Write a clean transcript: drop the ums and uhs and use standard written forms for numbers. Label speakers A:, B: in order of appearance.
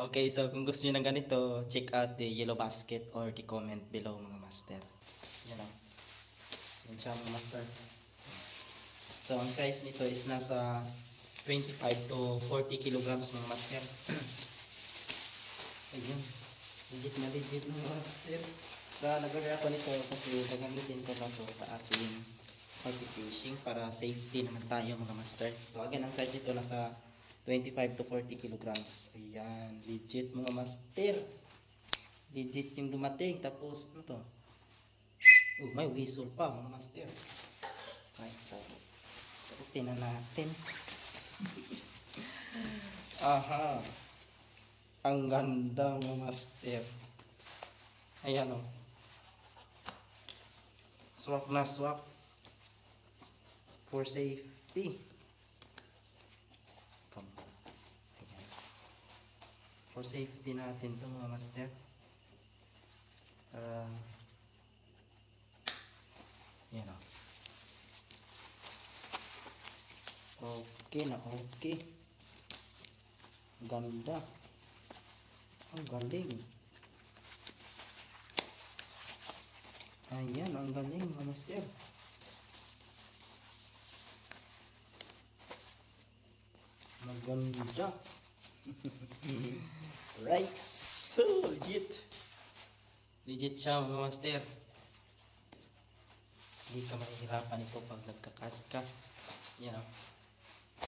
A: Okay, so kung gusto niyo ng ganito, check out the yellow basket or the comment below mga master. Yan o. Yan siya mga master. So ang size nito is nasa 25 to 40 kilograms mga master. Ayun. Legit mga master. So nag-order ako nito kasi gagamitin ko lang to sa ating fishing para safety naman tayo mga master. So again, ang size nito nasa 25 to 40 kilograms. Ayan, legit mga master. Legit yung dumating. Tapos ano to? Oh, may whistle pa mga master. Right, so suotin na natin. Aha. Ang ganda mga master. Ayan o. Swap na swap. For safety. Ayan. For safety natin to mga master. Yan o. Okay na okay. Ganda. Ang galing. Ayan, ang galing mga master. Maganda. Right, so legit. Legit siya mga master. Hindi ka mahihirapan ito pag nagkakast ka. Yan o.